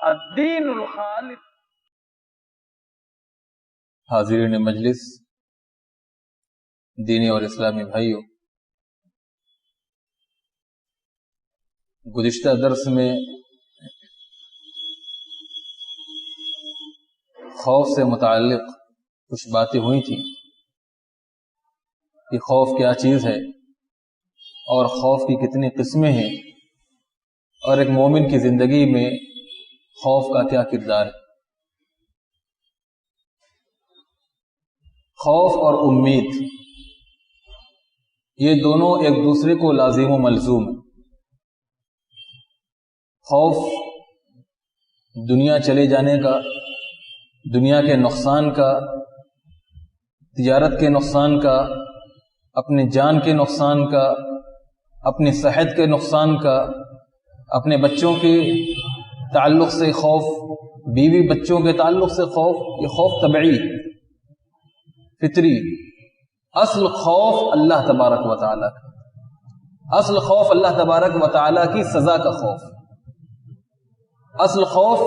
الدین الخالص۔ حاضرین مجلس، دینی اور اسلامی بھائیوں، گزشتہ درس میں خوف سے متعلق کچھ باتیں ہوئی تھیں کہ خوف کیا چیز ہے اور خوف کی کتنی قسمیں ہیں اور ایک مومن کی زندگی میں خوف کا کیا کردار ہے۔ خوف اور امید یہ دونوں ایک دوسرے کو لازم و ملزوم ہیں۔ خوف دنیا چلے جانے کا، دنیا کے نقصان کا، تجارت کے نقصان کا، اپنے جان کے نقصان کا، اپنی صحت کے نقصان کا، اپنے بچوں کے تعلق سے خوف، بیوی بچوں کے تعلق سے خوف، یہ خوف طبعی، فطری۔ اصل خوف اللہ تبارک و تعالیٰ کا، اصل خوف اللہ تبارک و تعالیٰ کی سزا کا خوف، اصل خوف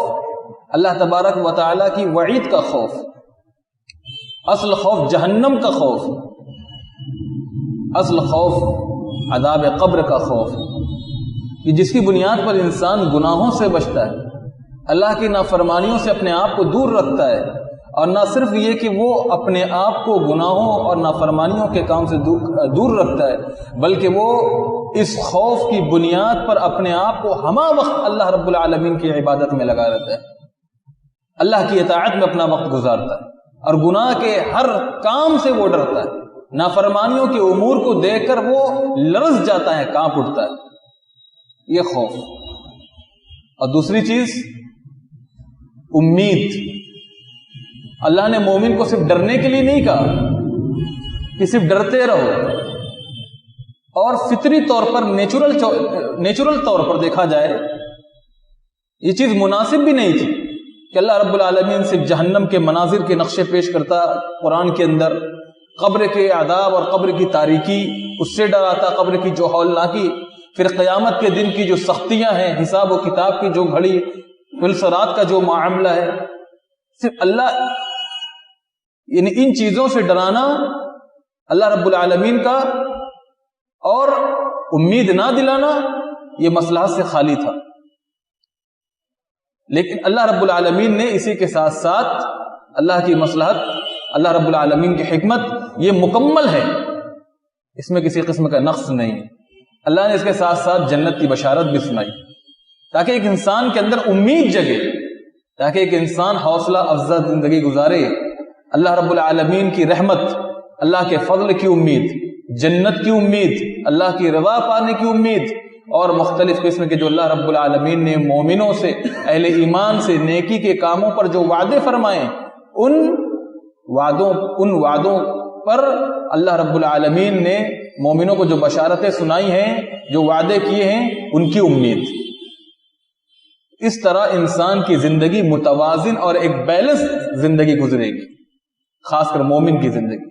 اللہ تبارک و تعالیٰ کی وعید کا خوف، اصل خوف جہنم کا خوف، اصل خوف عذاب قبر کا خوف، کہ جس کی بنیاد پر انسان گناہوں سے بچتا ہے، اللہ کی نافرمانیوں سے اپنے آپ کو دور رکھتا ہے، اور نہ صرف یہ کہ وہ اپنے آپ کو گناہوں اور نافرمانیوں کے کام سے دور رکھتا ہے، بلکہ وہ اس خوف کی بنیاد پر اپنے آپ کو ہمہ وقت اللہ رب العالمین کی عبادت میں لگا رہتا ہے، اللہ کی اطاعت میں اپنا وقت گزارتا ہے، اور گناہ کے ہر کام سے وہ ڈرتا ہے، نافرمانیوں کے امور کو دیکھ کر وہ لرز جاتا ہے، کانپ اٹھتا ہے، یہ خوف۔ اور دوسری چیز امید۔ اللہ نے مومن کو صرف ڈرنے کے لیے نہیں کہا کہ صرف ڈرتے رہو، اور فطری طور پر نیچرل طور پر دیکھا جائے یہ چیز مناسب بھی نہیں تھی کہ اللہ رب العالمین صرف جہنم کے مناظر کے نقشے پیش کرتا قرآن کے اندر، قبر کے عذاب اور قبر کی تاریکی اس سے ڈراتا، قبر کی جو ہولناکی، پھر قیامت کے دن کی جو سختیاں ہیں، حساب و کتاب کی جو گھڑی، فلسرات کا جو معاملہ ہے، صرف اللہ یعنی ان چیزوں سے ڈرانا اللہ رب العالمین کا اور امید نہ دلانا یہ مصلحت سے خالی تھا۔ لیکن اللہ رب العالمین نے اسی کے ساتھ ساتھ اللہ کی مصلحت، اللہ رب العالمین کی حکمت یہ مکمل ہے، اس میں کسی قسم کا نقص نہیں ہے۔ اللہ نے اس کے ساتھ ساتھ جنت کی بشارت بھی سنائی تاکہ ایک انسان کے اندر امید جگے، تاکہ ایک انسان حوصلہ افزا زندگی گزارے، اللہ رب العالمین کی رحمت، اللہ کے فضل کی امید، جنت کی امید، اللہ کی رضا پانے کی امید، اور مختلف قسم کے جو اللہ رب العالمین نے مومنوں سے، اہل ایمان سے نیکی کے کاموں پر جو وعدے فرمائے، ان وعدوں پر اللہ رب العالمین نے مومنوں کو جو بشارتیں سنائی ہیں، جو وعدے کیے ہیں، ان کی امید۔ اس طرح انسان کی زندگی متوازن اور ایک بیلنس زندگی گزرے گی، خاص کر مومن کی زندگی۔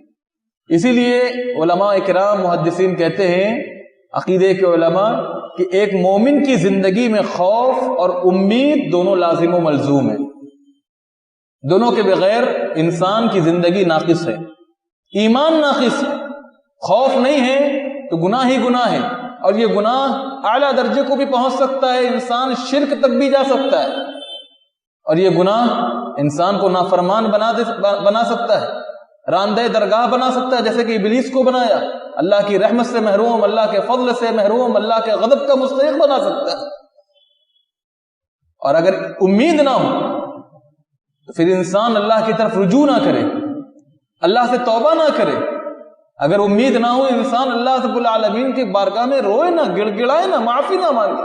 اسی لیے علماء اکرام محدثین کہتے ہیں، عقیدے کے علماء، کہ ایک مومن کی زندگی میں خوف اور امید دونوں لازم و ملزوم ہیں، دونوں کے بغیر انسان کی زندگی ناقص ہے، ایمان ناقص ہے۔ خوف نہیں ہے تو گناہ ہی گناہ ہے، اور یہ گناہ اعلیٰ درجے کو بھی پہنچ سکتا ہے، انسان شرک تک بھی جا سکتا ہے، اور یہ گناہ انسان کو نافرمان بنا سکتا ہے، راندہ درگاہ بنا سکتا ہے، جیسے کہ ابلیس کو بنایا، اللہ کی رحمت سے محروم، اللہ کے فضل سے محروم، اللہ کے غضب کا مستحق بنا سکتا ہے۔ اور اگر امید نہ ہو تو پھر انسان اللہ کی طرف رجوع نہ کرے، اللہ سے توبہ نہ کرے۔ اگر امید نہ ہو، انسان اللہ رب العالمین کی بارگاہ میں روئے نہ، گڑ گڑائے نہ، معافی نہ مانگے۔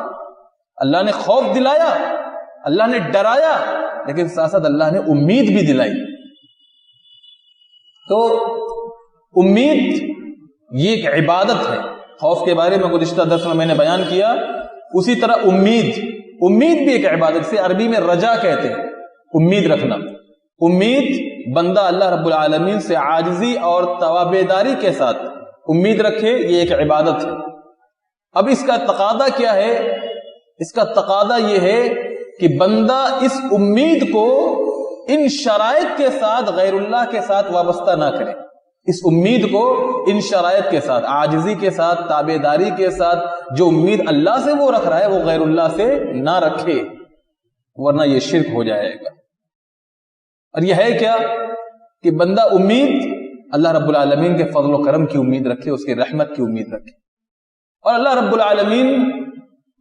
اللہ نے خوف دلایا، اللہ نے ڈرایا، لیکن ساتھ ساتھ اللہ نے امید بھی دلائی۔ تو امید یہ ایک عبادت ہے۔ خوف کے بارے میں گزشتہ درس میں نے بیان کیا، اسی طرح امید بھی ایک عبادت سے عربی میں رجا کہتے ہیں، امید رکھنا۔ امید بندہ اللہ رب العالمین سے عاجزی اور توابیداری کے ساتھ امید رکھے، یہ ایک عبادت ہے۔ اب اس کا تقاضا کیا ہے؟ اس کا تقاضا یہ ہے کہ بندہ اس امید کو ان شرائط کے ساتھ غیر اللہ کے ساتھ وابستہ نہ کرے، اس امید کو ان شرائط کے ساتھ، عاجزی کے ساتھ، تابعداری کے ساتھ، جو امید اللہ سے وہ رکھ رہا ہے وہ غیر اللہ سے نہ رکھے، ورنہ یہ شرک ہو جائے گا۔ اور یہ ہے کیا کہ بندہ امید اللہ رب العالمین کے فضل و کرم کی امید رکھے، اس کی رحمت کی امید رکھے، اور اللہ رب العالمین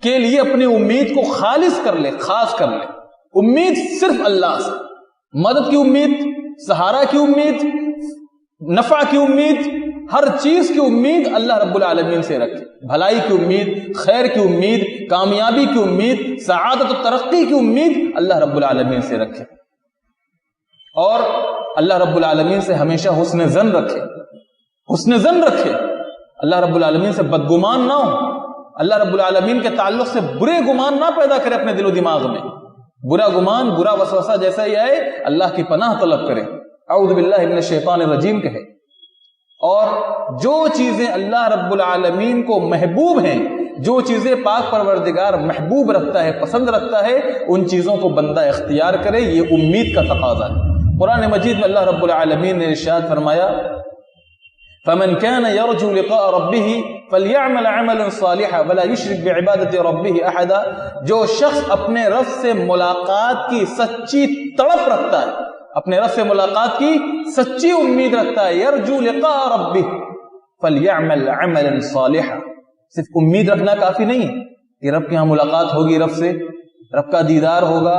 کے لیے اپنی امید کو خالص کر لے، خاص کر لے۔ امید صرف اللہ سے، مدد کی امید، سہارا کی امید، نفع کی امید، ہر چیز کی امید اللہ رب العالمین سے رکھے، بھلائی کی امید، خیر کی امید، کامیابی کی امید، سعادت و ترقی کی امید اللہ رب العالمین سے رکھے، اور اللہ رب العالمین سے ہمیشہ حسن ظن رکھے، حسن ظن رکھے، اللہ رب العالمین سے بدگمان نہ ہو، اللہ رب العالمین کے تعلق سے برے گمان نہ پیدا کرے اپنے دل و دماغ میں، برا گمان، برا وسوسہ جیسا ہی آئے اللہ کی پناہ طلب کرے، اعوذ باللہ من الشیطان الرجیم کہے، اور جو چیزیں اللہ رب العالمین کو محبوب ہیں، جو چیزیں پاک پروردگار محبوب رکھتا ہے، پسند رکھتا ہے، ان چیزوں کو بندہ اختیار کرے، یہ امید کا تقاضا ہے۔ قرآن مجید میں اللہ رب العالمین نے ارشاد فرمایا فَمَنْ كَانَ يَرْجُو لِقَاءَ رَبِّهِ فَلْيَعْمَلْ عَمَلًا صَالِحًا وَلَا يُشْرِكْ بِعِبَادَةِ رَبِّهِ أَحَدًا، جو شخص اپنے رب سے ملاقات کی سچی تڑپ رکھتا ہے، اپنے رب سے ملاقات کی سچی امید رکھتا ہے، يَرْجُو لِقَاءَ رَبِّهِ فَلْيَعْمَلْ عَمَلًا صَالِحًا، صرف امید رکھنا کافی نہیں ہے کہ رب کے ہاں ملاقات ہوگی، رب سے رب کا دیدار ہوگا،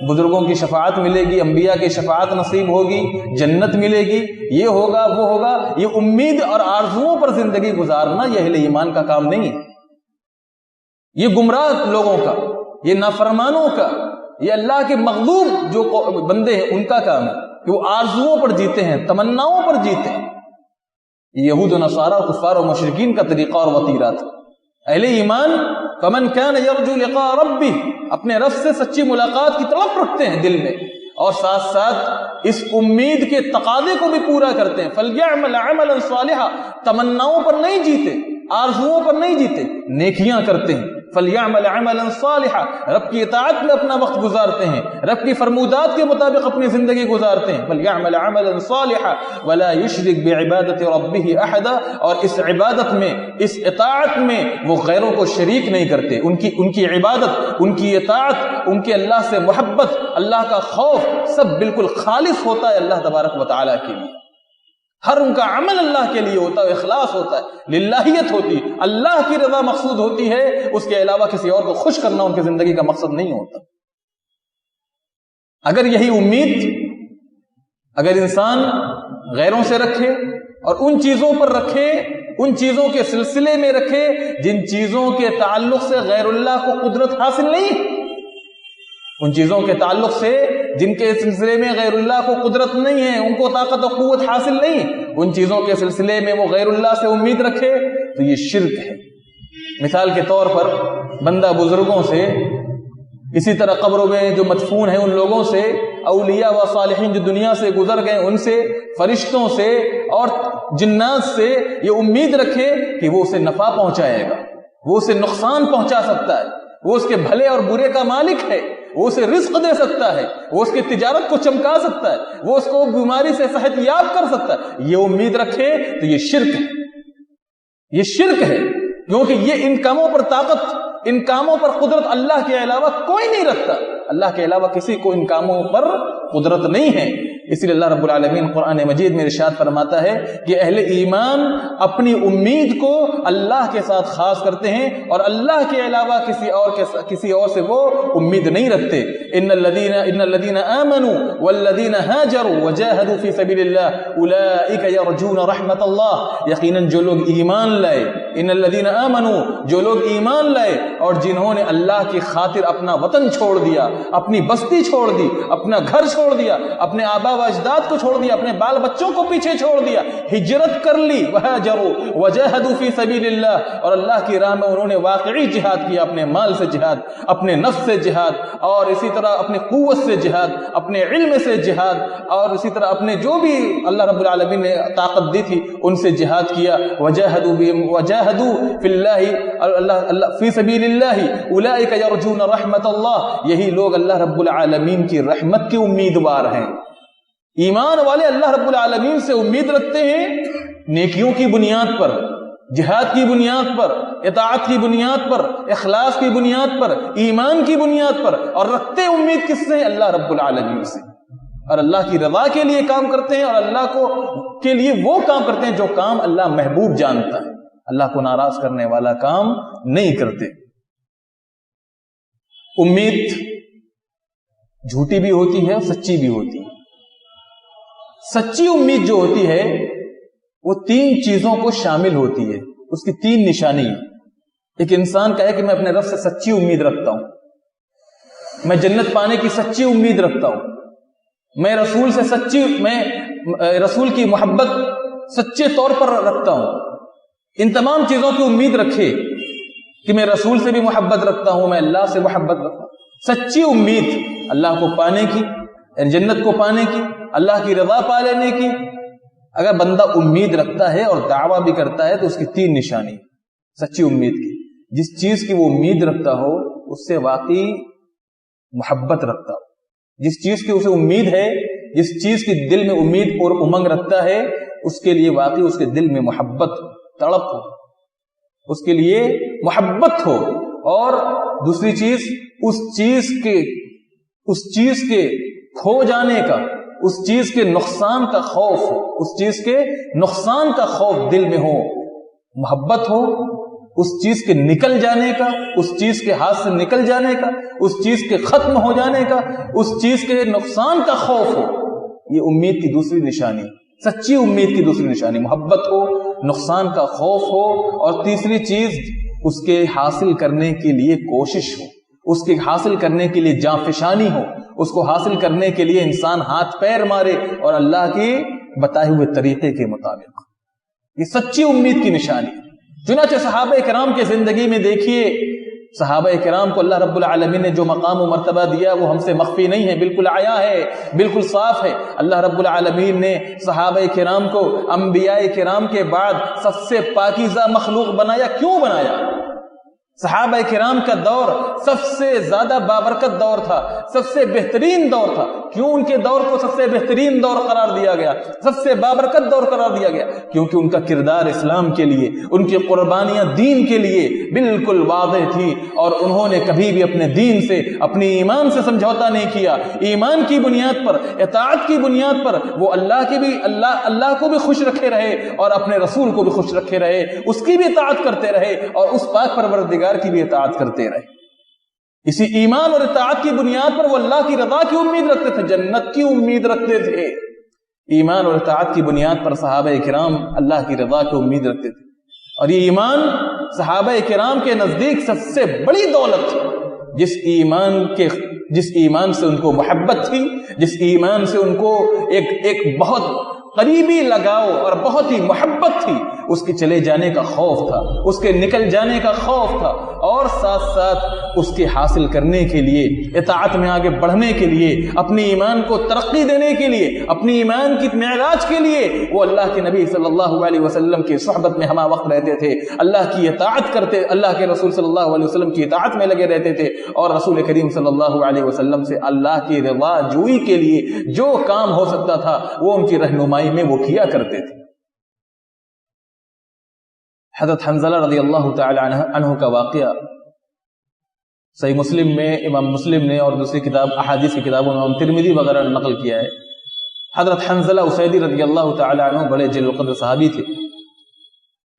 بزرگوں کی شفاعت ملے گی، انبیاء کی شفاعت نصیب ہوگی، جنت ملے گی، یہ ہوگا وہ ہوگا، یہ امید اور آرزوؤں پر زندگی گزارنا یہ اہل ایمان کا کام نہیں ہے، یہ گمراہ لوگوں کا، یہ نافرمانوں کا، یہ اللہ کے مغلوب جو بندے ہیں ان کا کام ہے کہ وہ آرزوؤں پر جیتے ہیں، تمناؤں پر جیتے ہیں۔ یہود و نصارہ، کفار و مشرکین کا طریقہ اور وتیرہ تھا۔ اہل ایمان فمن كان يرجو لقاء ربه، اپنے رب سے سچی ملاقات کی طلب رکھتے ہیں دل میں، اور ساتھ ساتھ اس امید کے تقاضے کو بھی پورا کرتے ہیں۔ فَلْيَعْمَلْ عَمَلًا صَالِحًا، تمناؤں پر نہیں جیتے، آرزوؤں پر نہیں جیتے، نیکیاں کرتے ہیں۔ فَلْيَعْمَلْ عَمَلًا صَالِحًا، رب کی اطاعت میں اپنا وقت گزارتے ہیں، رب کی فرمودات کے مطابق اپنی زندگی گزارتے ہیں۔ فَلْيَعْمَلْ عَمَلًا صَالِحًا وَلَا يُشْرِكْ بِعِبَادَةِ رَبِّهِ أَحَدًا، اور اس عبادت میں، اس اطاعت میں وہ غیروں کو شریک نہیں کرتے، ان کی عبادت، ان کی اطاعت، ان کے اللہ سے محبت، اللہ کا خوف سب بالکل خالص ہوتا ہے اللہ تبارک و تعالیٰ کے لیے، ہر ان کا عمل اللہ کے لیے ہوتا ہے، اخلاص ہوتا ہے، للہیت ہوتی، اللہ کی رضا مقصود ہوتی ہے، اس کے علاوہ کسی اور کو خوش کرنا ان کی زندگی کا مقصد نہیں ہوتا۔ اگر یہی امید اگر انسان غیروں سے رکھے اور ان چیزوں پر رکھے، ان چیزوں کے سلسلے میں رکھے جن چیزوں کے تعلق سے غیر اللہ کو قدرت حاصل نہیں، ان چیزوں کے تعلق سے جن کے سلسلے میں غیر اللہ کو قدرت نہیں ہے، ان کو طاقت و قوت حاصل نہیں، ان چیزوں کے سلسلے میں وہ غیر اللہ سے امید رکھے تو یہ شرک ہے۔ مثال کے طور پر بندہ بزرگوں سے، اسی طرح قبروں میں جو مدفون ہیں ان لوگوں سے، اولیاء و صالحین جو دنیا سے گزر گئے ان سے، فرشتوں سے اور جنات سے یہ امید رکھے کہ وہ اسے نفع پہنچائے گا، وہ اسے نقصان پہنچا سکتا ہے، وہ اس کے بھلے اور برے کا مالک ہے، وہ اسے رزق دے سکتا ہے، وہ اس کی تجارت کو چمکا سکتا ہے، وہ اس کو بیماری سے صحت یاب کر سکتا ہے، یہ امید رکھے تو یہ شرک ہے، یہ شرک ہے، کیونکہ یہ ان کاموں پر طاقت، ان کاموں پر قدرت اللہ کے علاوہ کوئی نہیں رکھتا، اللہ کے علاوہ کسی کو ان کاموں پر قدرت نہیں ہے۔ اس لیے اللہ رب العالمین قرآن مجید میں ارشاد فرماتا ہے کہ اہل ایمان اپنی امید کو اللہ کے ساتھ خاص کرتے ہیں اور اللہ کے علاوہ کسی اور سے وہ امید نہیں رکھتے۔ ان الذين آمنوا والذين هاجروا وجاهدوا في سبيل الله اولئك يرجون رحمت اللہ، یقیناً جو لوگ ایمان لائے، ان الذين آمنوا، جو لوگ ایمان لائے اور جنہوں نے اللہ کی خاطر اپنا وطن چھوڑ دیا، اپنی بستی چھوڑ دی، اپنا گھر چھوڑ دیا، اپنے آبا و اجداد کو چھوڑ دیا, اپنے بال بچوں کو پیچھے چھوڑ دیا, ہجرت کر لی, وہاجروا وجاہدوا فی سبیل اللہ, اور اللہ کی راہ میں انہوں نے واقعی جہاد کیا, اپنے مال سے جہاد, اپنے نفس سے جہاد, اور اسی طرح اپنے قوت سے جہاد, اپنے علم سے جہاد, اور اسی طرح اپنے جو بھی اللہ رب العالمین نے طاقت دی تھی ان سے جہاد کیا. وجاہدوا فی اللہ فی سبیل اللہ اولئک یرجون رحمت اللہ, یہی لوگ اللہ رب العالمین کی رحمت کے امیدوار ہیں. ایمان والے اللہ رب العالمین سے امید رکھتے ہیں نیکیوں کی بنیاد پر, جہاد کی بنیاد پر, اطاعت کی بنیاد پر, اخلاص کی بنیاد پر, ایمان کی بنیاد پر, اور رکھتے امید کس سے؟ اللہ رب العالمین سے, اور اللہ کی رضا کے لیے کام کرتے ہیں, اور اللہ کو کے لیے وہ کام کرتے ہیں جو کام اللہ محبوب جانتا ہے, اللہ کو ناراض کرنے والا کام نہیں کرتے. امید جھوٹی بھی ہوتی ہے اور سچی بھی ہوتی ہے. سچی امید جو ہوتی ہے وہ 3 چیزوں کو شامل ہوتی ہے, اس کی 3 نشانی ہے. ایک انسان کہے کہ میں اپنے رب سے سچی امید رکھتا ہوں, میں جنت پانے کی سچی امید رکھتا ہوں, میں رسول کی محبت سچے طور پر رکھتا ہوں. ان تمام چیزوں کی امید رکھے کہ میں رسول سے بھی محبت رکھتا ہوں, میں اللہ سے محبت رکھتا ہوں. سچی امید اللہ کو پانے کی, جنت کو پانے کی, اللہ کی رضا پا لینے کی. اگر بندہ امید رکھتا ہے اور دعویٰ بھی کرتا ہے تو اس کی 3 نشانی سچی امید کی. جس چیز کی وہ امید رکھتا ہو اس سے واقعی محبت رکھتا ہو, جس چیز کی اسے امید ہے, جس چیز کی دل میں امید اور امنگ رکھتا ہے, اس کے لیے واقعی اس کے دل میں محبت, تڑپ ہو, اس کے لیے محبت ہو. اور دوسری چیز اس چیز کے کھو جانے کا, اس چیز کے نقصان کا خوف, اس چیز کے نقصان کا خوف دل میں ہو, محبت ہو اس چیز کے نکل جانے کا, اس چیز کے ہاتھ سے نکل جانے کا, اس چیز کے ختم ہو جانے کا, اس چیز کے نقصان کا خوف ہو. یہ امید کی دوسری نشانی, سچی امید کی دوسری نشانی محبت ہو, نقصان کا خوف ہو, اور تیسری چیز اس کے حاصل کرنے کے لیے کوشش ہو, اس کے حاصل کرنے کے لیے جانفشانی ہو, اس کو حاصل کرنے کے لیے انسان ہاتھ پیر مارے اور اللہ کے بتائے ہوئے طریقے کے مطابق. یہ سچی امید کی نشانی. چنانچہ صحابہ کرام کے زندگی میں دیکھیے, صحابہ کرام کو اللہ رب العالمین نے جو مقام و مرتبہ دیا وہ ہم سے مخفی نہیں ہے, بالکل عیا ہے, بالکل صاف ہے. اللہ رب العالمین نے صحابہ کرام کو انبیاء کرام کے بعد سب سے پاکیزہ مخلوق بنایا. کیوں بنایا؟ صحابہ کرام کا دور سب سے زیادہ بابرکت دور تھا, سب سے بہترین دور تھا. کیوں ان کے دور کو سب سے بہترین دور قرار دیا گیا, سب سے بابرکت دور قرار دیا گیا؟ کیونکہ ان کا کردار اسلام کے لیے, ان کی قربانیاں دین کے لیے بالکل واضح تھی, اور انہوں نے کبھی بھی اپنے دین سے, اپنی ایمان سے سمجھوتا نہیں کیا. ایمان کی بنیاد پر, اطاعت کی بنیاد پر وہ اللہ کو بھی خوش رکھے رہے اور اپنے رسول کو بھی خوش رکھے رہے, اس کی بھی اطاعت کرتے رہے اور اس پاک پروردگار کی بھی اطاعت کرتے رہے. اسی ایمان اور اطاعت کی بنیاد پر وہ اللہ کی رضا کی امید رکھتے تھے, جنت کی امید رکھتے تھے. ایمان اور اطاعت کی بنیاد پر صحابہ کرام اللہ کی رضا کی امید رکھتے تھے, اور یہ ایمان صحابہ کرام کے نزدیک سب سے بڑی دولت تھی. جس ایمان سے ان کو محبت تھی, جس ایمان سے ان کو ایک بہت قریبی لگاؤ اور بہت ہی محبت تھی, اس کے چلے جانے کا خوف تھا, اس کے نکل جانے کا خوف تھا, اور ساتھ ساتھ اس کے حاصل کرنے کے لیے, اطاعت میں آگے بڑھنے کے لیے, اپنے ایمان کو ترقی دینے کے لیے, اپنی ایمان کی معراج کے لیے وہ اللہ کے نبی صلی اللہ علیہ وسلم کی صحبت میں ہمہ وقت رہتے تھے, اللہ کی اطاعت کرتے, اللہ کے رسول صلی اللہ علیہ وسلم کی اطاعت میں لگے رہتے تھے, اور رسول کریم صلی اللہ علیہ وسلم سے اللہ کی رضا جوئی کے لیے جو کام ہو سکتا تھا وہ ان کی رہنمائی میں وہ کیا کرتے تھے. حضرت حنظلہ رضی اللہ تعالی عنہ کا واقعہ صحیح مسلم میں امام مسلم نے اور دوسری کتاب احادیث کی کتابوں میں امام ترمذی وغیرہ نے نقل کیا ہے. حضرت حنظلہ اسیدی رضی اللہ تعالی عنہ بڑے جلیل القدر صحابی تھے.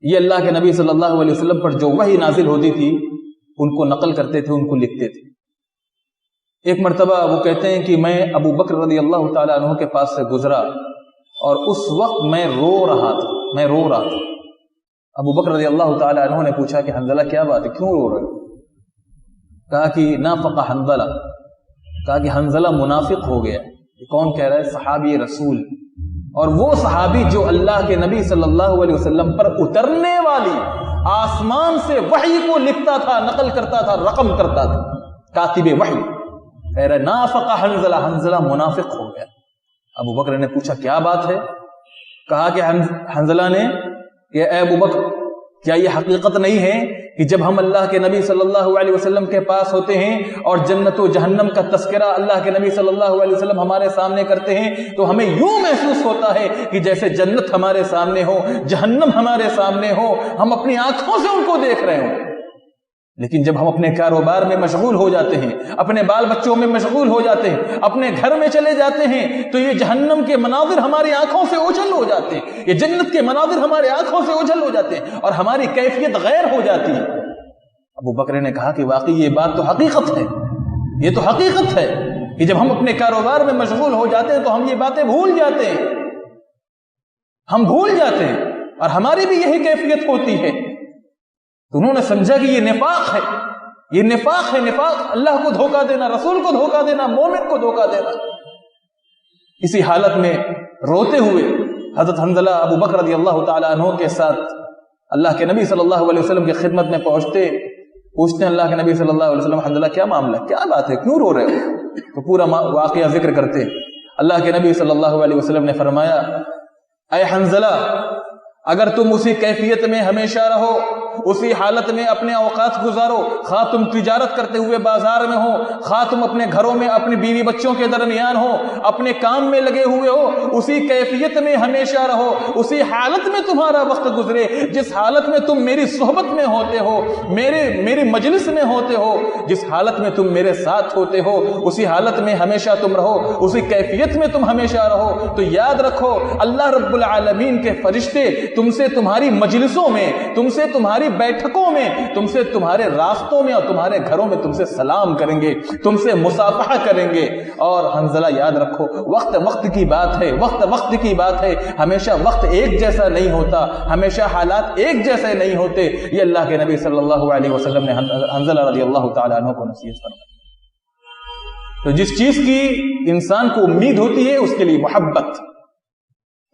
یہ اللہ کے نبی صلی اللہ علیہ وسلم پر جو وحی نازل ہوتی تھی ان کو نقل کرتے تھے, ان کو لکھتے تھے. ایک مرتبہ وہ کہتے ہیں کہ میں ابو بکر رضی اللہ تعالی عنہ کے پاس سے گزرا اور اس وقت میں رو رہا تھا. ابو بکر رضی اللہ تعالی عنہ نے پوچھا کہ حنظلہ کیا بات ہے, کیوں رو رہے ہو؟ کہا کہ نافق حنظلہ, کہا کہ حنظلہ منافق ہو گیا, کون کہہ رہا ہے؟ صحابی رسول، اور وہ صحابی جو اللہ کے نبی صلی اللہ علیہ وسلم پر اترنے والی آسمان سے وحی کو لکھتا تھا، نقل کرتا تھا، رقم کرتا تھا، کاتب وحی، کہہ رہا ہے نافق حنظلہ، حنظلہ منافق ہو گیا۔ ابو بکر نے پوچھا کیا بات ہے؟ کہا کہ حنظلہ نے کہ اے ابو بکر، کیا یہ حقیقت نہیں ہے کہ جب ہم اللہ کے نبی صلی اللہ علیہ وسلم کے پاس ہوتے ہیں اور جنت و جہنم کا تذکرہ اللہ کے نبی صلی اللہ علیہ وسلم ہمارے سامنے کرتے ہیں تو ہمیں یوں محسوس ہوتا ہے کہ جیسے جنت ہمارے سامنے ہو، جہنم ہمارے سامنے ہو، ہم اپنی آنکھوں سے ان کو دیکھ رہے ہوں۔ لیکن جب ہم اپنے کاروبار میں مشغول ہو جاتے ہیں، اپنے بال بچوں میں مشغول ہو جاتے ہیں، اپنے گھر میں چلے جاتے ہیں، تو یہ جہنم کے مناظر ہماری آنکھوں سے اوجھل ہو جاتے ہیں، یہ جنت کے مناظر ہماری آنکھوں سے اوجھل ہو جاتے ہیں اور ہماری کیفیت غیر ہو جاتی ہے۔ ابو بکر نے کہا کہ واقعی یہ بات تو حقیقت ہے، یہ تو حقیقت ہے کہ جب ہم اپنے کاروبار میں مشغول ہو جاتے ہیں تو ہم یہ باتیں بھول جاتے ہیں، ہم بھول جاتے ہیں اور ہماری بھی یہی کیفیت ہوتی ہے۔ تو انہوں نے سمجھا کہ یہ نفاق ہے، یہ نفاق ہے، نفاق اللہ کو دھوکہ دینا، رسول کو دھوکہ دینا، مومن کو دھوکہ دینا۔ اسی حالت میں روتے ہوئے حضرت حنظلہ ابو بکر رضی اللہ تعالیٰ عنہ کے ساتھ اللہ کے نبی صلی اللہ علیہ وسلم کی خدمت میں پوچھتے ہیں اللہ کے نبی صلی اللہ علیہ وسلم، حنظلہ کیا معاملہ، کیا بات ہے، کیوں رو رہے ہو؟ تو پورا واقعہ ذکر کرتے اللہ کے نبی صلی اللہ علیہ وسلم نے فرمایا، اے حنظلہ، اگر تم اسی کیفیت میں ہمیشہ رہو، اسی حالت میں اپنے اوقات گزارو، خواہ تم تجارت کرتے ہوئے بازار میں ہو، خواہ تم اپنے گھروں میں اپنی بیوی بچوں کے درمیان ہو، اپنے کام میں لگے ہوئے ہو، اسی کیفیت میں ہمیشہ رہو، اسی حالت میں تمہارا وقت گزرے جس حالت میں تم میری صحبت میں ہوتے ہو، میری مجلس میں ہوتے ہو، جس حالت میں تم میرے ساتھ ہوتے ہو، اسی حالت میں ہمیشہ تم رہو، اسی کیفیت میں تم ہمیشہ رہو، تو یاد رکھو اللہ رب العالمین کے فرشتے تم سے تمہاری مجلسوں میں، تم سے تمہاری بیٹھکوں میں، تم سے تمہارے راستوں میں اور تمہارے گھروں میں تم سے سلام کریں گے، تم سے مصافحہ کریں گے۔ اور حنظلہ یاد رکھو، وقت کی بات ہے، وقت کی بات ہے، ہمیشہ وقت ایک جیسا نہیں ہوتا، ہمیشہ حالات ایک جیسے نہیں ہوتے۔ یہ اللہ کے نبی صلی اللہ علیہ وسلم نے حنظلہ رضی اللہ تعالیٰ عنہ کو نصیحت فرمائی۔ تو جس چیز کی انسان کو امید ہوتی ہے اس کے لیے محبت،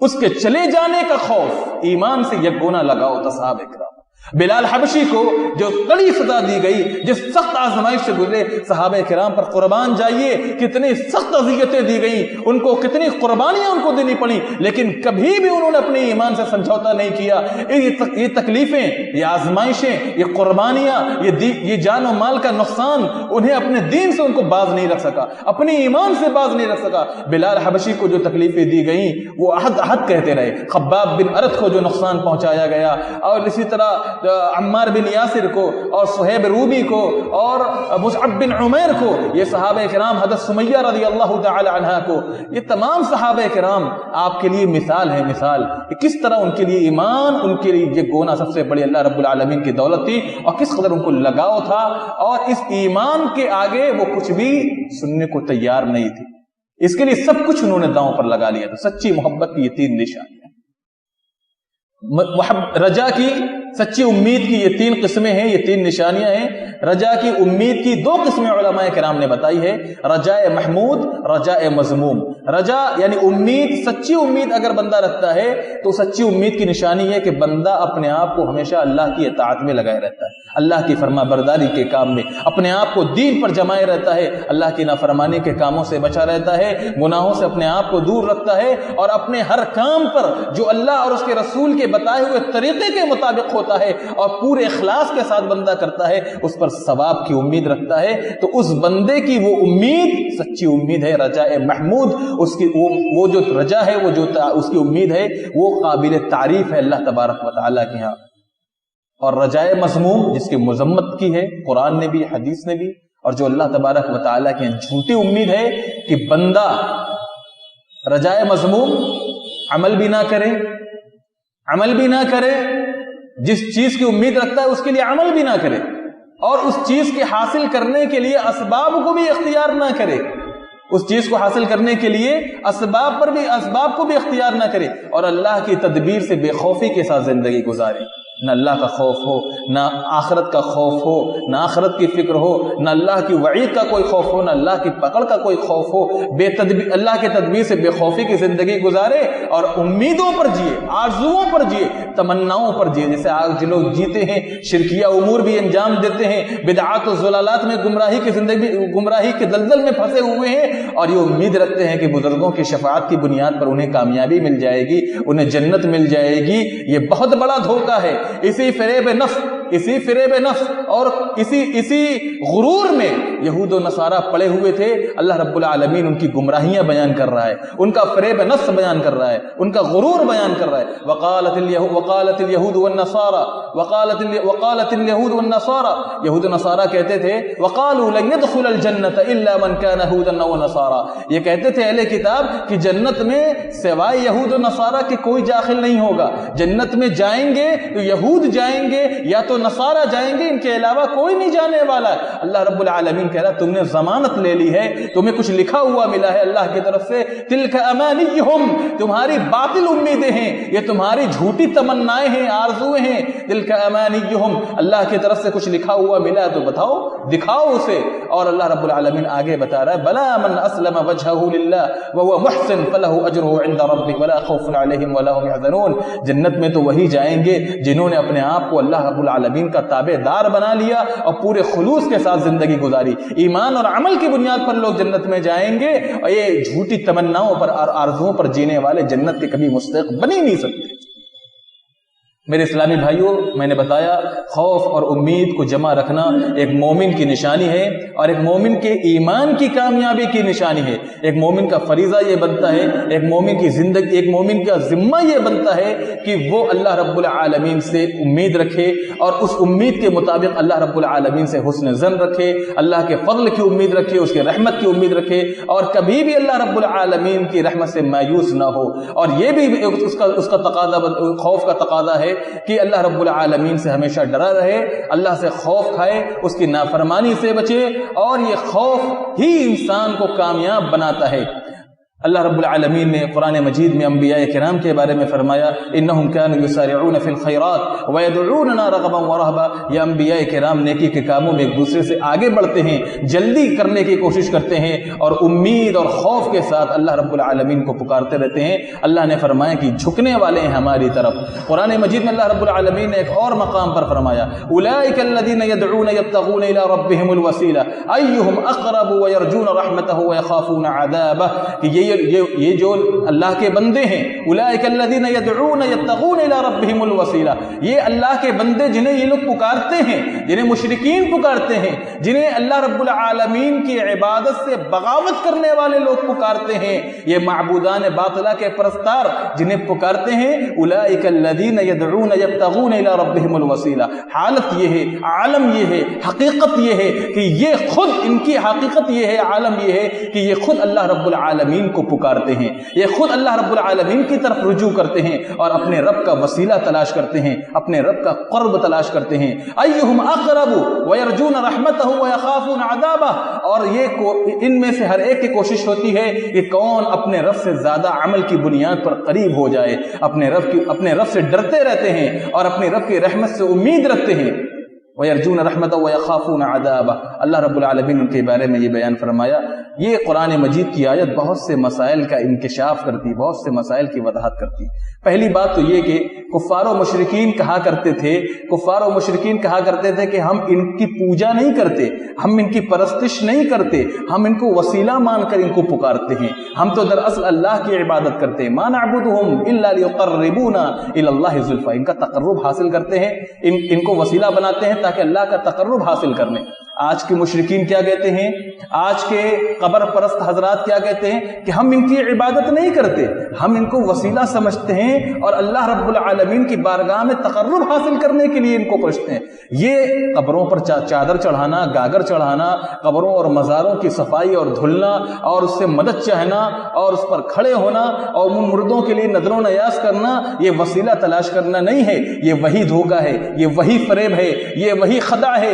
اس کے چلے جانے کا خوف، ایمان سے یک گونا لگاؤ تھا صحابہ کرام۔ بلال حبشی کو جو کڑی سزا دی گئی، جس سخت آزمائش سے گزرے، صحابہ کرام پر قربان جائیے کتنی سخت اذیتیں دی گئیں، ان کو کتنی قربانیاں ان کو دینی پڑی، لیکن کبھی بھی انہوں نے اپنے ایمان سے سمجھوتا نہیں کیا۔ یہ تکلیفیں، یہ آزمائشیں، یہ قربانیاں، یہ جان و مال کا نقصان انہیں اپنے دین سے ان کو باز نہیں رکھ سکا، اپنے ایمان سے باز نہیں رکھ سکا۔ بلال حبشی کو جو تکلیفیں دی گئیں وہ عہد کہتے رہے، خباب بن ارت کو جو نقصان پہنچایا گیا، اور اسی طرح عمار بن یاسر کو اور صہیب رومی کو اور مصعب بن عمیر کو، یہ صحابہ کرام، حضرت سمیہ رضی اللہ تعالی عنہا کو، یہ تمام صحابہ کرام آپ کے لیے مثال ہے، مثال کہ کس طرح ان کے لیے ایمان، ان کے لیے یہ گونا سب سے بڑی اللہ رب العالمین کی دولت تھی، اور کس قدر ان کو لگاؤ تھا، اور اس ایمان کے آگے وہ کچھ بھی سننے کو تیار نہیں تھی، اس کے لیے سب کچھ انہوں نے داؤں پر لگا لیا تھا۔ سچی محبت کی یہ تین نشانیاں، رجا کی، سچی امید کی یہ تین قسمیں ہیں، یہ تین نشانیاں ہیں۔ رجا کی، امید کی دو قسمیں علماء کرام نے بتائی ہے، رجاء محمود، رجاء مذموم۔ رجا یعنی امید، سچی امید اگر بندہ رکھتا ہے تو سچی امید کی نشانی ہے کہ بندہ اپنے آپ کو ہمیشہ اللہ کی اطاعت میں لگائے رہتا ہے، اللہ کی فرما برداری کے کام میں اپنے آپ کو دین پر جمائے رہتا ہے، اللہ کی نافرمانی کے کاموں سے بچا رہتا ہے، گناہوں سے اپنے آپ کو دور رکھتا ہے، اور اپنے ہر کام پر جو اللہ اور اس کے رسول کے بتائے ہوئے طریقے کے مطابق ہوتا ہے اور پورے اخلاص کے ساتھ بندہ کرتا ہے، اس پر ثواب کی امید رکھتا ہے، تو اس بندے کی وہ امید سچی امید ہے، رجاء محمود۔ اس کی وہ جو رجا ہے، وہ جو اس کی امید ہے، وہ قابل تعریف ہے اللہ تبارک و تعالیٰ کے ہاں۔ اور رجاء مذموم جس کی مذمت کی ہے قرآن نے بھی، حدیث نے بھی، اور جو اللہ تبارک و تعالیٰ کی جھوٹی امید ہے کہ بندہ رجاء مذموم عمل بھی نہ کرے، جس چیز کی امید رکھتا ہے اس کے لیے عمل بھی نہ کرے، اور اس چیز کے حاصل کرنے کے لیے اسباب کو بھی اختیار نہ کرے، اس چیز کو حاصل کرنے کے لیے اسباب کو بھی اختیار نہ کرے، اور اللہ کی تدبیر سے بے خوفی کے ساتھ زندگی گزارے۔ نہ اللہ کا خوف ہو، نہ آخرت کا خوف ہو، نہ آخرت کی فکر ہو، نہ اللہ کی وعید کا کوئی خوف ہو، نہ اللہ کی پکڑ کا کوئی خوف ہو، اللہ کے تدبیر سے بے خوفی کی زندگی گزارے اور امیدوں پر جیے، آرزوؤں پر جیے، تمناؤں پر جیے. جیسے آج لوگ جیتے ہیں شرکیہ امور بھی انجام دیتے ہیں، بدعات و ضلالات میں گمراہی کی زندگی، گمراہی کے دلدل میں پھنسے ہوئے ہیں، اور یہ امید رکھتے ہیں کہ بزرگوں کی شفاعت کی بنیاد پر انہیں کامیابی مل جائے گی، انہیں جنت مل جائے گی. یہ بہت بڑا دھوکہ ہے. اسی فریب نفس اور اسی غرور میں یہود و نصارہ پڑے ہوئے تھے. اللہ رب العالمین ان کی گمراہیاں بیان کر رہا ہے، ان کا فریب نفس بیان کر رہا ہے، ان کا غرور بیان کر رہا ہے. وقالت اليهود والنصارى یہود و نصارہ کہتے تھے وقالوا لن يدخل الجنة الا من كان هودا او نصارى، یہ کہتے تھے اہل کتاب کہ جنت میں سوائے یہود و نصارہ کے کوئی داخل نہیں ہوگا. جنت میں جائیں گے تو یہود جائیں گے یا تو نصارہ جائیں گے، ان کے علاوہ کوئی نہیں جانے والا ہے. اللہ رب العالمین کہہ رہا تم نے ضمانت لے لی ہے، تمہیں کچھ لکھا ہوا ملا ہے اللہ کی طرف سے. تلک امانیہم، تمہاری باطل امیدیں ہیں، یہ تمہاری جھوٹی تمنائیں ہیں، آرزویں ہیں. تلک امانیہم، اللہ کی طرف سے کچھ لکھا ہوا ملا تو بتاؤ، دکھاؤ اسے. اور اللہ رب العالمین آگے بتا رہا ہے بلا من اسلم وجهه للہ وهو محسن فله اجره عند ربه ولا خوف عليهم ولا هم يحزنون. جنت میں تو وہی جائیں گے جنہوں نے اپنے آپ کو اللہ رب العالمین کا تابع دار بنا لیا اور پورے خلوص کے ساتھ زندگی گزاری. ایمان اور عمل کی بنیاد پر لوگ جنت میں جائیں گے، اور یہ جھوٹی تمناؤں پر اور آرزوؤں پر جینے والے جنت کے کبھی مستحق بن ہی نہیں سکتے. میرے اسلامی بھائیوں، میں نے بتایا خوف اور امید کو جمع رکھنا ایک مومن کی نشانی ہے، اور ایک مومن کے ایمان کی کامیابی کی نشانی ہے. ایک مومن کا فریضہ یہ بنتا ہے، ایک مومن کی زندگی، ایک مومن کا ذمہ یہ بنتا ہے کہ وہ اللہ رب العالمین سے امید رکھے، اور اس امید کے مطابق اللہ رب العالمین سے حسن ظن رکھے، اللہ کے فضل کی امید رکھے، اس کے رحمت کی امید رکھے، اور کبھی بھی اللہ رب العالمین کی رحمت سے مایوس نہ ہو. اور یہ بھی اس کا تقاضا، خوف کا تقاضا ہے کہ اللہ رب العالمین سے ہمیشہ ڈرا رہے، اللہ سے خوف کھائے، اس کی نافرمانی سے بچے، اور یہ خوف ہی انسان کو کامیاب بناتا ہے. اللہ رب العالمین نے قرآن مجید میں انبیاء کرام کے بارے میں فرمایا انہم کانوا یسارعون فی الخیرات ویدعوننا رغبا ورہبا. یہ انبیاء کرام نیکی کے کاموں میں ایک دوسرے سے آگے بڑھتے ہیں، جلدی کرنے کی کوشش کرتے ہیں، اور امید اور خوف کے ساتھ اللہ رب العالمین کو پکارتے رہتے ہیں. اللہ نے فرمایا کہ جھکنے والے ہیں ہماری طرف. قرآن مجید میں اللہ رب العالمین نے ایک اور مقام پر فرمایا اولئک الذین یدعون یبتغون الی ربہم الوسیلہ ایہم اقرب ویرجون رحمتہ ویخافون عذابہ، کہ یہ جو اللہ کے بندے ہیں اولئک الذین یدعون یبتغون الی ربہم الوسیلہ، یہ اللہ کے بندے جنہیں یہ لوگ پکارتے ہیں، جنہیں مشرکین پکارتے ہیں، جنہیں اللہ رب العالمین کی عبادت سے بغاوت کرنے والے لوگ پکارتے ہیں، یہ معبودان باطلہ کے پرستار جنہیں پکارتے ہیں اولئک الذین یدعون یبتغون الی ربہم الوسیلہ. حالت یہ ہے، عالم یہ ہے، حقیقت یہ ہے کہ یہ خود، ان کی حقیقت یہ ہے، عالم یہ ہے کہ یہ خود اللہ رب العالمین کو پکارتے ہیں، یہ خود اللہ رب العالمین کی طرف رجوع کرتے ہیں اور اپنے رب کا وسیلہ تلاش کرتے ہیں، اپنے رب کا قرب تلاش کرتے ہیں. ایہم اقرب ویرجون رحمتہ ویخافون عذابہ، اور یہ ان میں سے ہر ایک کی کوشش ہوتی ہے کہ کون اپنے رب سے زیادہ عمل کی بنیاد پر قریب ہو جائے، اپنے رب سے ڈرتے رہتے ہیں اور اپنے رب کی رحمت سے امید رکھتے ہیں. وَيَرْجُونَ رَحْمَتَهُ وَيَخَافُونَ عَذَابَهُ. اللہ رب العالمین ان کے بارے میں یہ بیان فرمایا. یہ قرآن مجید کی آیت بہت سے مسائل کا انکشاف کرتی، بہت سے مسائل کی وضاحت کرتی. پہلی بات تو یہ کہ کفار و مشرکین کہا کرتے تھے کہ ہم ان کی پوجا نہیں کرتے، ہم ان کی پرستش نہیں کرتے، ہم ان کو وسیلہ مان کر ان کو پکارتے ہیں، ہم تو دراصل اللہ کی عبادت کرتے ہیں. مَا نَعْبُدُهُمْ إِلَّا لِيُقَرِّبُونَا إِلَى اللَّهِ زُلْفَىٰ. ان کا تقرب حاصل کرتے ہیں، ان کو وسیلہ بناتے ہیں تاکہ اللہ کا تقرب حاصل کرنے. آج کے مشرکین کیا کہتے ہیں، آج کے قبر پرست حضرات کیا کہتے ہیں کہ ہم ان کی عبادت نہیں کرتے، ہم ان کو وسیلہ سمجھتے ہیں اور اللہ رب العالمین کی بارگاہ میں تقرب حاصل کرنے کے لیے ان کو پوچھتے ہیں. یہ قبروں پر چادر چڑھانا، گاگر چڑھانا، قبروں اور مزاروں کی صفائی اور دھلنا اور اس سے مدد چاہنا اور اس پر کھڑے ہونا اور ان مردوں کے لیے نذر و نیاز کرنا، یہ وسیلہ تلاش کرنا نہیں ہے. یہ وہی دھوکہ ہے، یہ وہی فریب ہے، یہ وہی خدع ہے